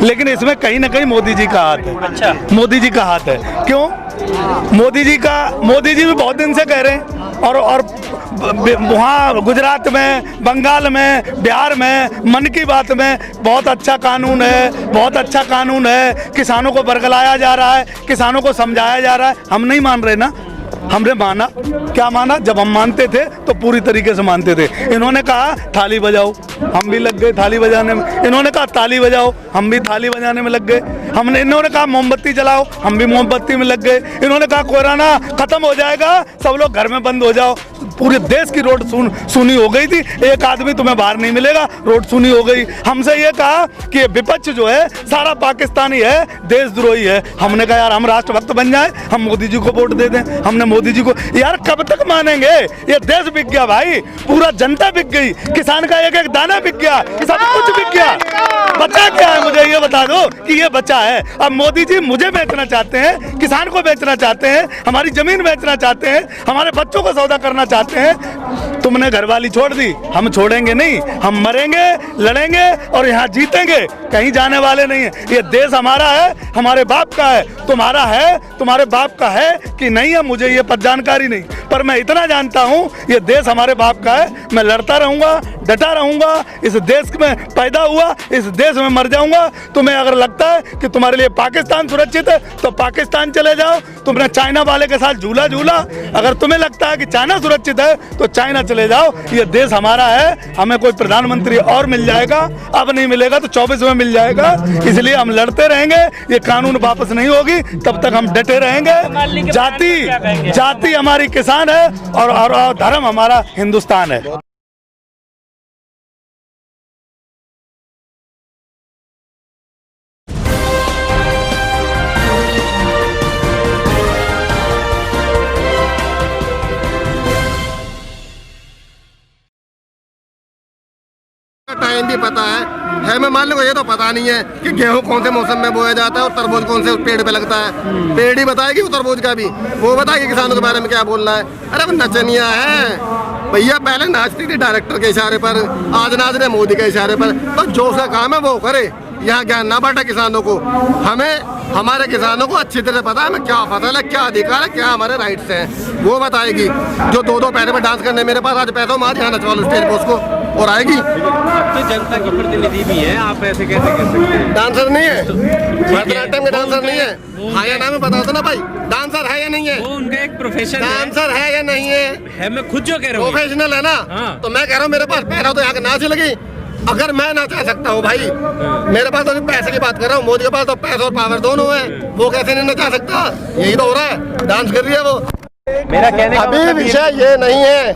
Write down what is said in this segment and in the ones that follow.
लेकिन इसमें कहीं ना कहीं मोदी जी का हाथ है। अच्छा, मोदी जी का हाथ है। क्यों? मोदी जी भी बहुत दिन से कह रहे हैं, और वहाँ गुजरात में, बंगाल में, बिहार में, मन की बात में बहुत अच्छा कानून है, बहुत अच्छा कानून है। किसानों को बरगलाया जा रहा है, किसानों को समझाया जा रहा है। हम नहीं मान रहे ना, हमने माना। क्या माना? जब हम मानते थे तो पूरी तरीके से मानते थे। इन्होंने कहा थाली बजाओ, हम भी लग गए थाली बजाने में। इन्होंने कहा ताली बजाओ, हम भी थाली बजाने में लग गए। इन्होंने कहा मोमबत्ती जलाओ, हम भी मोमबत्ती में लग गए। इन्होंने कहा कोरोना खत्म हो जाएगा, सब लोग घर में बंद हो जाओ। पूरे देश की रोड सुनी हो गई थी, एक आदमी तुम्हें बाहर नहीं मिलेगा, रोड सुनी हो गई। हमसे ये कहा कि विपक्ष जो है सारा पाकिस्तानी है, देशद्रोही है। हमने कहा यार हम राष्ट्रभक्त बन जाए, हम मोदी जी को वोट दे दें। हमने मोदी जी को, यार कब तक मानेंगे? ये देश बिक गया भाई, पूरा जनता बिक गई, किसान का एक एक दाना बिक गया, सब कुछ बिक गया। बचा क्या है? मुझे ये बता दो कि ये बचा है। अब मोदी जी मुझे बेचना चाहते हैं, किसान को बेचना चाहते हैं, हमारी जमीन बेचना चाहते हैं, हमारे बच्चों को सौदा करना चाहते हैं। तुमने घरवाली छोड़ दी, हम छोड़ेंगे नहीं। हम मरेंगे, लड़ेंगे और यहाँ जीतेंगे, कहीं जाने वाले नहीं है। ये देश हमारा है, हमारे बाप का है। तुम्हारा है, तुम्हारे बाप का है कि नहीं है, मुझे ये पर जानकारी नहीं, पर मैं इतना जानता हूँ ये देश हमारे बाप का है। मैं लड़ता रहूंगा, डटा रहूंगा। इस देश में पैदा हुआ, इस देश में मर जाऊंगा। तुम्हें अगर लगता है कि तुम्हारे लिए पाकिस्तान सुरक्षित है तो पाकिस्तान चले जाओ। तुमने चाइना वाले के साथ झूला झूला, अगर तुम्हें लगता है कि चाइना सुरक्षित है तो चाइना चले जाओ। ये देश हमारा है। हमें कोई प्रधानमंत्री और मिल जाएगा, अब नहीं मिलेगा तो 24 में मिल जाएगा। इसलिए हम लड़ते रहेंगे, ये कानून वापस नहीं होगी तब तक हम डटे रहेंगे। जाति हमारी किसान है और धर्म हमारा हिंदुस्तान है। टाइम भी पता है मैं मान लो, ये तो पता नहीं है कि गेहूं कौन से मौसम में बोया जाता है और तरबूज कौन से पेड़ पे लगता है। पेड़ ही बताएगी वो तरबूज का भी, वो बताएगी किसानों के बारे में क्या बोलना है। अरे वो नचनिया है भैया, पहले नाचती थी डायरेक्टर के इशारे पर, आज नाच रहे मोदी के इशारे पर। तो जो उसका काम है वो करे, यहाँ ज्ञान ना बांटे किसानों को। हमें हमारे किसानों को अच्छी तरह पता है हमें क्या फसल है, क्या अधिकार है, क्या हमारे राइट्स हैं, वो बताएगी। जो दो दो पैरे में डांस करने मेरे पास आज पैसा मार यहाँ नचवा लो स्टेज पे उसको, और आएगी। तो जनता की प्रतिनिधि भी है, आप ऐसे कैसे कह सकते हैं? डांसर नहीं है, भरतनाट्यम के डांसर नहीं है। हाँ या ना में बता दो ना भाई, डांसर है या नहीं है? वो उनका एक प्रोफेशन है। डांसर है या नहीं है? मैं खुद जो कह रहा हूँ प्रोफेशनल है ना। हाँ। तो मैं कह रहा हूँ मेरे पास पैसा तो यहाँ के नाच लगी। अगर मैं नाचा सकता हूँ भाई, मेरे पास तो पैसे की बात कर रहा हूँ, मोदी के पास तो पैसा और पावर दोनों है, वो कैसे नहीं नचा सकता? यही तो हो रहा है, डांस कर रही है वो। मेरा कहने का अभी मतलब विषय ये नहीं है,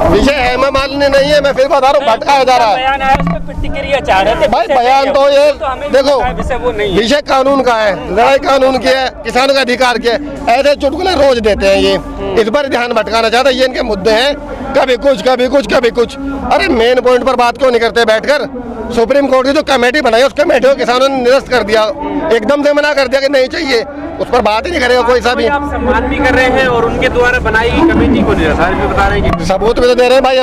विषय हेमा मालिनी नहीं है। मैं फिर बता रहा हूँ, भटकाया जा रहा है। बयान आया, उस पर प्रतिक्रिया चाह रहे थे भाई बयान तो ये देखो, वो नहीं है। विषय कानून का है, लड़ाई कानून की है, किसानों का अधिकार की है। ऐसे चुटकुले रोज देते हैं ये, इस पर ध्यान भटकाना चाहते हैं। ये इनके मुद्दे हैं, कभी कुछ कभी कुछ कभी कुछ। अरे मेन पॉइंट पर बात क्यों नहीं करते बैठकर? सुप्रीम कोर्ट की जो कमेटी बनाई, उस कमेटी को किसानों ने निरस्त कर दिया, एकदम से मना कर दिया कि नहीं चाहिए। उस पर बात ही नहीं करेगा कोई सा भी। आप सम्मान भी कर रहे हैं और उनके द्वारा बनाई गई कमेटी को निराधार भी बता रहे हैं कि सबूत भी तो दे रहे हैं भाई।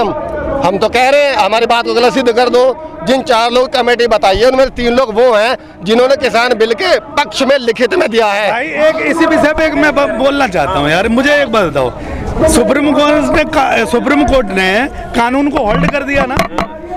हम तो कह रहे हैं हमारी बात को गलत सिद्ध कर दो। जिन 4 लोग कमेटी बताई है उनमें 3 लोग वो हैं जिन्होंने किसान बिल के पक्ष में लिखित में दिया है। भाई एक इसी विषय पे मैं बोलना चाहता हूँ यार, मुझे एक बात बताओ। सुप्रीम कोर्ट ने कानून को होल्ड कर दिया ना,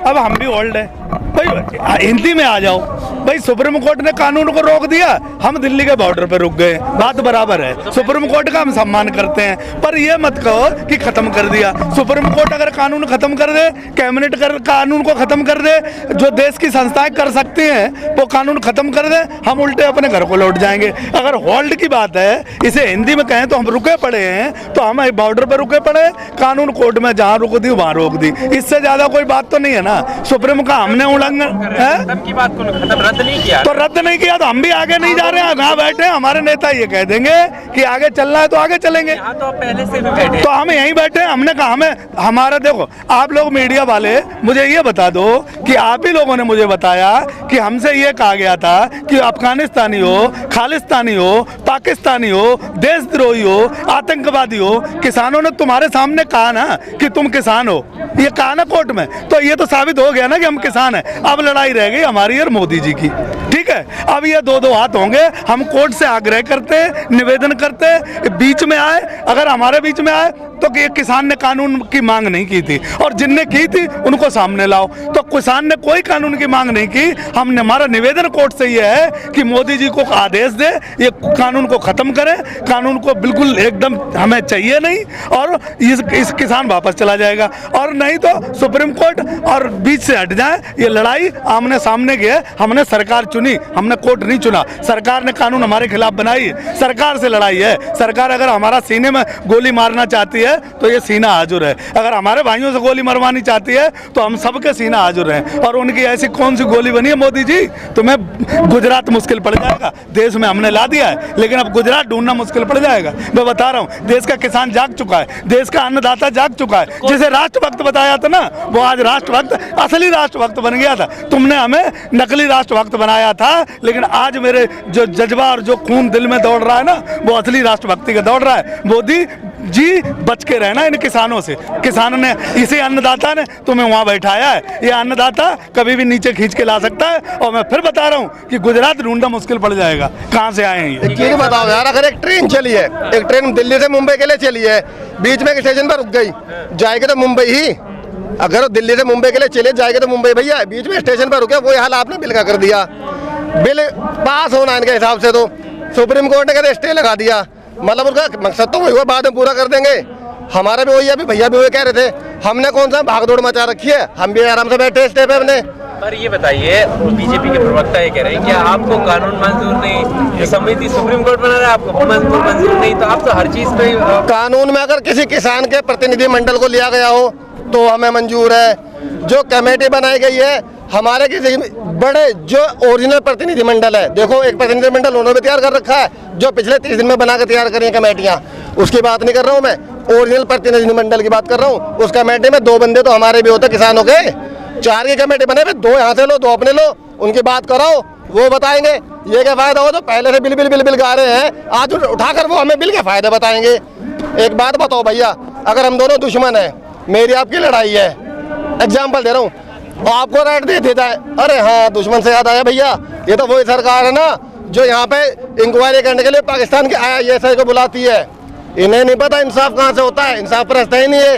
अब हम भी होल्ड है भाई। हिंदी में आ जाओ भाई, सुप्रीम कोर्ट ने कानून को रोक दिया, हम दिल्ली के बॉर्डर पे रुक गए, बात बराबर है। सुप्रीम कोर्ट का हम सम्मान करते हैं, पर ये मत कहो कि खत्म कर दिया। सुप्रीम कोर्ट अगर कानून खत्म कर दे, कैबिनेट कानून को खत्म कर दे, जो देश की संस्थाएं कर सकती हैं वो कानून खत्म कर दे, हम उल्टे अपने घर को लौट जाएंगे। अगर होल्ड की बात है, इसे हिंदी में कहें तो हम रुके पड़े हैं, तो हम बॉर्डर पर रुके पड़े, कानून कोर्ट में जहाँ रोक दी वहाँ रोक दी, इससे ज्यादा कोई बात तो नहीं है ना। सुप्रीम का हमने उल्लंघन है की बात को रद्द नहीं किया, तो रद्द नहीं किया तो हम भी आगे नहीं जा रहे हैं। यहाँ बैठे हमारे नेता ये कह देंगे कि आगे चलना है तो आगे चलेंगे, यहाँ तो पहले से भी बैठे, तो हम यहीं बैठे हैं। हमने कहा हमें हमारा देखो, आप लोग मीडिया वाले मुझे ये बता दो कि आप ही लोगों ने मुझे बताया कि हमसे ये कहा गया था कि अफगानिस्तानी हो, खालिस्तानी हो, पाकिस्तानी हो, देशद्रोही हो, आतंकवादी हो, किसानों ने तुम्हारे सामने कहा ना कि तुम किसान हो, ये कहा ना कोर्ट में, तो ये तो साबित हो गया ना कि हम किसान हैं। अब लड़ाई रह गई हमारी और मोदी जी की। ठीक है, अब ये दो दो हाथ होंगे। हम कोर्ट से आग्रह करते हैं, निवेदन करते हैं, बीच में आए, अगर हमारे बीच में आए तो कि किसान ने कानून की मांग नहीं की थी और जिनने की थी उनको सामने लाओ। तो किसान ने कोई कानून की मांग नहीं की। हमने, हमारा निवेदन कोर्ट से ये है कि मोदी जी को आदेश दे, ये कानून को खत्म करें, कानून को बिल्कुल एकदम हमें चाहिए नहीं, और इस किसान वापस चला जाएगा, और नहीं तो सुप्रीम कोर्ट और बीच से हट जाए। ये लड़ाई आमने सामने की है। हमने सरकार चुनी, हमने कोर्ट नहीं चुना। सरकार ने कानून हमारे खिलाफ बनाई, सरकार से लड़ाई है। सरकार अगर हमारा सीने में गोली मारना चाहती है तो ये सीना हाजुर है, अगर हमारे भाइयों से गोली मरवानी चाहती है तो हम सबके सीना हाजुर हैं। और उनकी ऐसी कौन सी गोली बनी है मोदी जी, तुम्हें गुजरात मुश्किल पड़ जाएगा। देश में हमने ला दिया है, लेकिन अब गुजरात ढूंढना मुश्किल पड़ जाएगा। मैं बता रहा हूँ, देश का किसान जाग चुका है, देश का अन्नदाता जाग चुका है। जिसे राष्ट्रभक्त बताया था ना, वो आज राष्ट्रभक्त, असली राष्ट्रभक्त बन गया था। तुमने हमें नकली राष्ट्रभक्त बनाया था, लेकिन आज मेरे जो जज्बा और जो खून दिल में दौड़ रहा है ना, वो असली राष्ट्रभक्ति का दौड़ रहा है। मोदी जी बच के रहना इन किसानों से। किसान ने, इसी अन्नदाता ने तुम्हें वहाँ बैठाया है। ये अन्नदाता कभी भी नीचे खींच के ला सकता है। और मैं फिर बता रहा हूँ कि गुजरात ढूंढना मुश्किल पड़ जाएगा। कहाँ से आए हैं ये? एक चीज बताओ यार, अगर एक ट्रेन चली है, एक ट्रेन दिल्ली से मुंबई के लिए चली है, बीच में एक स्टेशन पर रुक गई, जाएगी तो मुंबई ही। अगर दिल्ली से मुंबई के लिए चले जाएगी तो मुंबई भैया, बीच में स्टेशन पर रुके, वही हाल आपने बिल का कर दिया। बिल पास होना इनके हिसाब से तो सुप्रीम कोर्ट ने कहते स्टे लगा दिया, मतलब उनका मकसद तो वही हुआ, बाद में पूरा कर देंगे। हमारा भी वही है, अभी भैया भी वही कह रहे थे, हमने कौन सा भागदौड़ मचा रखी है, हम भी आराम से बैठे स्टे पे अपने। पर ये बताइए, बीजेपी के प्रवक्ता ये कह रहे हैं कि आपको कानून मंजूर नहीं, ये समिति सुप्रीम कोर्ट बना रहा है, आपको मंजूर नहीं, तो आप तो हर चीज पे कानून में अगर किसी किसान के प्रतिनिधि मंडल को लिया गया हो तो हमें मंजूर है। जो कमेटी बनाई गई है, हमारे किसी बड़े जो ओरिजिनल प्रतिनिधि मंडल है, देखो एक प्रतिनिधि मंडल उन्होंने भी तैयार कर रखा है, जो पिछले 30 दिन में बना के तैयार करी है कमेटियां, उसकी बात नहीं कर रहा हूँ मैं, ओरिजिनल प्रतिनिधि मंडल की बात कर रहा हूँ। उस कमेटी में 2 बंदे तो हमारे भी होते किसानों के, 4 की कमेटी बने हुए, 2 यहाँ से लो, 2 अपने लो, उनकी बात कराओ, वो बताएंगे ये क्या फायदा हो। तो पहले से बिल गा रहे हैं, आज उठाकर वो हमें बिल के फायदे बताएंगे। एक बात बताओ भैया, अगर हम दोनों दुश्मन हैं, मेरी आपकी लड़ाई है, एग्जाम्पल दे रहा हूँ, और आपको राइट दे देता है, अरे हाँ दुश्मन से याद आया भैया, ये तो वही सरकार है ना जो यहाँ पे इंक्वायरी करने के लिए पाकिस्तान के ISI को बुलाती है। इन्हें नहीं पता इंसाफ कहाँ से होता है, इंसाफ पर रास्ता ही नहीं है।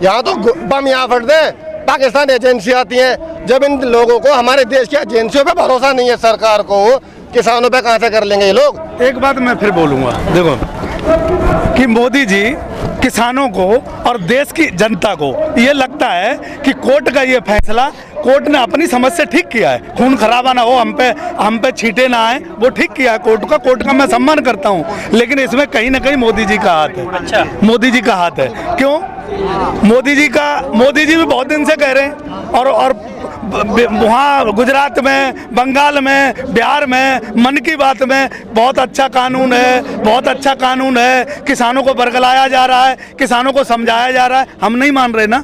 यहाँ तो बम यहाँ फट दे, पाकिस्तान एजेंसी आती है। जब इन लोगों को, हमारे देश की एजेंसियों पे भरोसा नहीं है सरकार को, किसानों पे कहाँ से कर लेंगे ये लोग। एक बात मैं फिर बोलूँगा, देखो कि मोदी जी किसानों को और देश की जनता को ये लगता है कि कोर्ट का ये फैसला, कोर्ट ने अपनी समझ से ठीक किया है, खून खराबा ना हो, हम पे छींटे ना आए, वो ठीक किया है कोर्ट का मैं सम्मान करता हूँ। लेकिन इसमें कहीं ना कहीं मोदी जी का हाथ है। अच्छा, मोदी जी का हाथ है। क्यों? मोदी जी भी बहुत दिन से कह रहे हैं, और वहाँ गुजरात में, बंगाल में, बिहार में, मन की बात में बहुत अच्छा कानून है, बहुत अच्छा कानून है, किसानों को बरगलाया जा रहा है, किसानों को समझाया जा रहा है। हम नहीं मान रहे ना,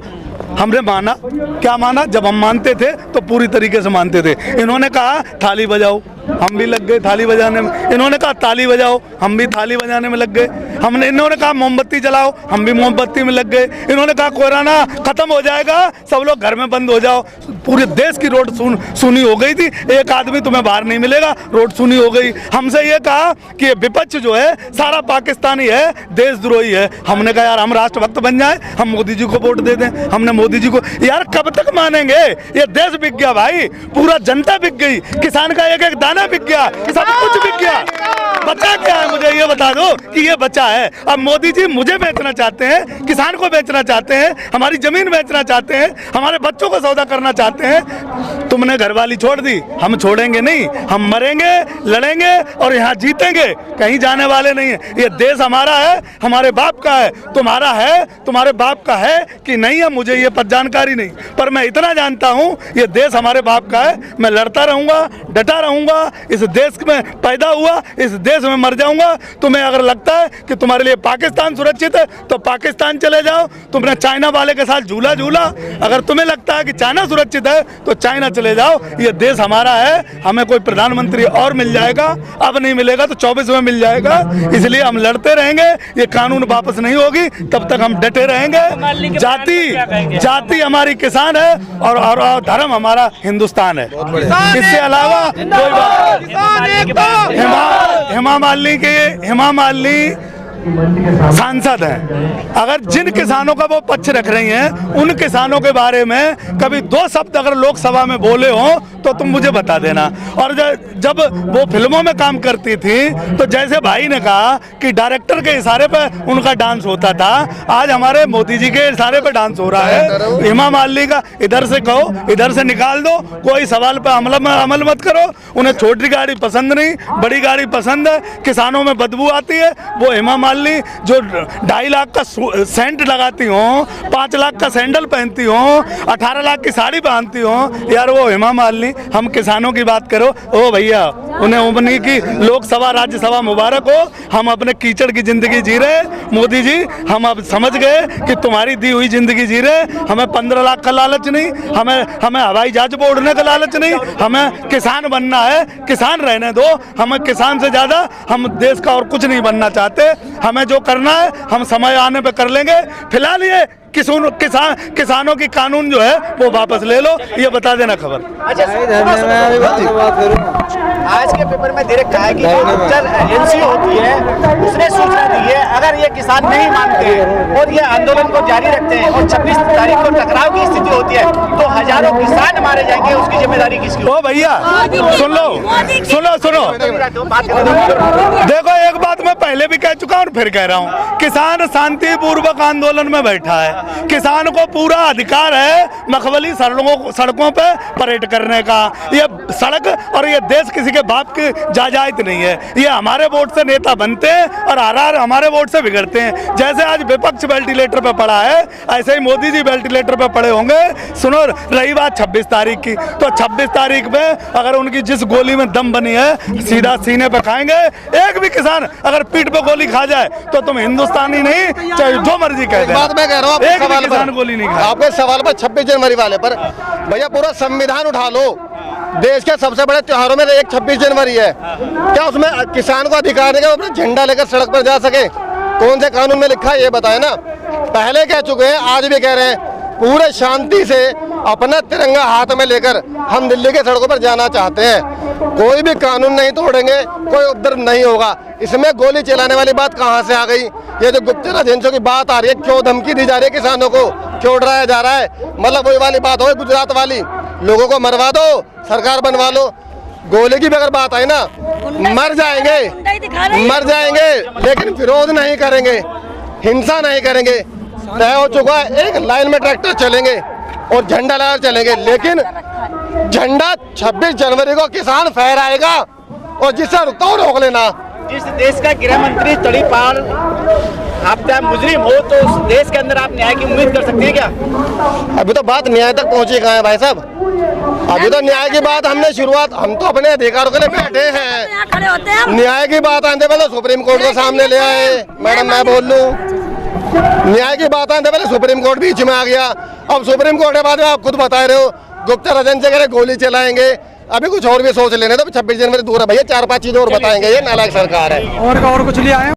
हमने माना, क्या माना? जब हम मानते थे तो पूरी तरीके से मानते थे। इन्होंने कहा थाली बजाओ, हम भी लग गए थाली बजाने में। इन्होंने कहा ताली बजाओ, हम भी थाली बजाने में लग गए। इन्होंने कहा मोमबत्ती जलाओ, हम भी मोमबत्ती में लग गए। इन्होंने कहा कोरोना खत्म हो जाएगा, सब लोग घर में बंद हो जाओ। पूरे देश की रोड सुनी हो गई थी, एक आदमी तुम्हें बाहर नहीं मिलेगा, रोड सुनी हो गई। हमसे ये कहा कि ये विपक्ष जो है सारा पाकिस्तानी है, देशद्रोही है। हमने कहा यार हम राष्ट्रभक्त बन जाए, हम मोदी जी को वोट दे दें। हमने मोदी जी को, यार कब तक मानेंगे? ये देश बिक गया भाई, पूरा जनता बिक गई, किसान का एक एक दाना बिक गया, सब कुछ बिक गया। बचा क्या है? मुझे ये बता दो कि ये बचा है। अब मोदी जी मुझे बेचना चाहते हैं, किसान को बेचना चाहते हैं, हमारी जमीन बेचना चाहते हैं, हमारे बच्चों को सौदा करना चाहते हैं। तुमने घरवाली छोड़ दी, हम छोड़ेंगे नहीं, हम मरेंगे, लड़ेंगे और यहाँ जीतेंगे, कहीं जाने वाले नहीं है। ये देश हमारा है, हमारे बाप का है। तुम्हारा है, तुम्हारे बाप का है कि नहीं है, मुझे ये पर जानकारी नहीं, पर मैं इतना जानता हूँ ये देश हमारे बाप का है। मैं लड़ता रहूँगा, डटा रहूँगा, इस देश में पैदा हुआ, इस देश में मर जाऊँगा। तुम्हें अगर लगता है कि तुम्हारे लिए पाकिस्तान सुरक्षित है तो पाकिस्तान चले जाओ, तुमने चाइना वाले के साथ झूला झूला। अगर तुम्हें लगता है कि चाइना सुरक्षित है तो चाइना चले जाओ। ये देश हमारा है, हमें कोई प्रधानमंत्री और मिल जाएगा, अब नहीं मिलेगा तो 24 में मिल जाएगा। इसलिए हम लड़ते रहेंगे, ये कानून वापस नहीं होगी तब तक हम डटे रहेंगे। जाति हमारी किसान है और धर्म हमारा हिंदुस्तान है। इससे अलावा कोई बात। हेमा मालिनी सांसद हैं, अगर जिन किसानों का वो पक्ष रख रही हैं उन किसानों के बारे में कभी 2 शब्द अगर लोकसभा में बोले हो तो तुम मुझे बता देना। और जब वो फिल्मों में काम करती थी तो जैसे भाई ने कहा कि डायरेक्टर के इशारे पे उनका डांस होता था, आज हमारे मोदी जी के इशारे पे डांस हो रहा है। हेमा मालिनी का इधर से कहो, इधर से निकाल दो, कोई सवाल पे अमल मत करो। उन्हें छोटी गाड़ी पसंद नहीं, बड़ी गाड़ी पसंद है। किसानों में बदबू आती है, वो हेमा मालिनी जो 2.5 लाख का सेंट लगाती हो, 5 लाख का सैंडल पहनती हो, 18 लाख की साड़ी पहनती हो, यार वो हेमा मालिनी। हम किसानों की बात करो, ओ भैया उन्हें उन्हीं की लोकसभा राज्यसभा मुबारक हो। हम अपने कीचड़ की जिंदगी जी रहे हैं मोदी जी, हम अब समझ गए कि तुम्हारी दी हुई जिंदगी जी रहे। हमें 15 लाख का लालच नहीं, हमें हवाई जहाज पर उड़ने का लालच नहीं, हमें किसान बनना है। किसान रहने दो, हमें किसान से ज्यादा हम देश का और कुछ नहीं बनना चाहते। हमें जो करना है हम समय आने पे कर लेंगे। फिलहाल ये किसानों की कानून जो है वो वापस ले लो, ये बता देना खबर। आज के पेपर में डायरेक्ट कहा है कि एजेंसी होती है उसने सूचना दी है, अगर ये किसान नहीं मानते और ये आंदोलन को जारी रखते हैं और 26 तारीख को टकराव की स्थिति होती है तो हजारों किसान मारे जाएंगे, उसकी जिम्मेदारी किसकी? ओ भैया सुन लो, देखो एक बात मैं पहले भी कह चुका हूँ और फिर कह रहा हूँ, किसान शांतिपूर्वक आंदोलन में बैठा है। किसान को पूरा अधिकार है मखमली सड़कों पे परेड करने का। ये सड़क और ये देश किसी के बाप की जायदाद नहीं है। ये हमारे वोट से नेता बनते हैं और आर हमारे वोट से बिगड़ते हैं। जैसे आज विपक्ष वेंटिलेटर पे पड़ा है, ऐसे ही मोदी जी वेंटिलेटर पे पड़े होंगे। सुनो, रही बात 26 तारीख की, तो 26 तारीख में अगर उनकी जिस गोली में दम बनी है सीधा सीने पे खाएंगे। एक भी किसान अगर पीठ पे गोली खा जाए तो तुम हिंदुस्तानी नहीं, चाहे जो मर्जी कह दे। बात मैं कह रहा हूँ आपके सवाल पर 26 जनवरी वाले पर, भैया पूरा संविधान उठा लो। देश के सबसे बड़े त्योहारों में एक 26 जनवरी है, क्या उसमें किसान को अधिकार है कि वो अपना झंडा लेकर सड़क पर जा सके? कौन से कानून में लिखा है ये बताए ना। पहले कह चुके हैं, आज भी कह रहे हैं, पूरे शांति से अपना तिरंगा हाथ में लेकर हम दिल्ली के सड़कों पर जाना चाहते हैं। कोई भी कानून नहीं तोड़ेंगे, कोई उपद्रव नहीं होगा। इसमें गोली चलाने वाली बात कहाँ से आ गई? ये जो गुप्तचर एजेंसियों की बात आ रही है, क्यों धमकी दी जा रही है किसानों को, क्यों डराया जा रहा है? मतलब वही वाली बात हो गुजरात वाली, लोगों को मरवा दो, सरकार बनवा लो। गोली की भी अगर बात आई ना, मर जाएंगे लेकिन विरोध नहीं करेंगे, हिंसा नहीं करेंगे। तय हो चुका है, एक लाइन में ट्रैक्टर चलेंगे और झंडा लगाकर चलेंगे, लेकिन झंडा 26 जनवरी को किसान फहराएगा और जिससे रुकता हो रोक लेना। जिस देश का गृह मंत्री तड़ीपार आप क्या मुजरिम हो तो उस देश के अंदर आप न्याय की उम्मीद कर सकते हैं क्या? अभी तो बात न्याय तक पहुंची कहाँ है भाई साहब? अभी तो न्याय की बात हमने शुरुआत, हम तो अपने अधिकारों के लिए बैठे हैं। न्याय की बात आने पहले सुप्रीम कोर्ट को सामने ले आए। मैडम मैं बोल लूं, न्याय की बात आने पहले सुप्रीम कोर्ट बीच में आ गया। अब सुप्रीम कोर्ट के बाद में आप खुद बता रहे हो गुप्तचर एजेंसी कह रहे गोली चलाएंगे। अभी कुछ और भी सोच लेने तो 26 जनवरी दूर है भैया, 4-5 चीजें और बताएंगे। ये नालायक सरकार है। और कुछ ले आए।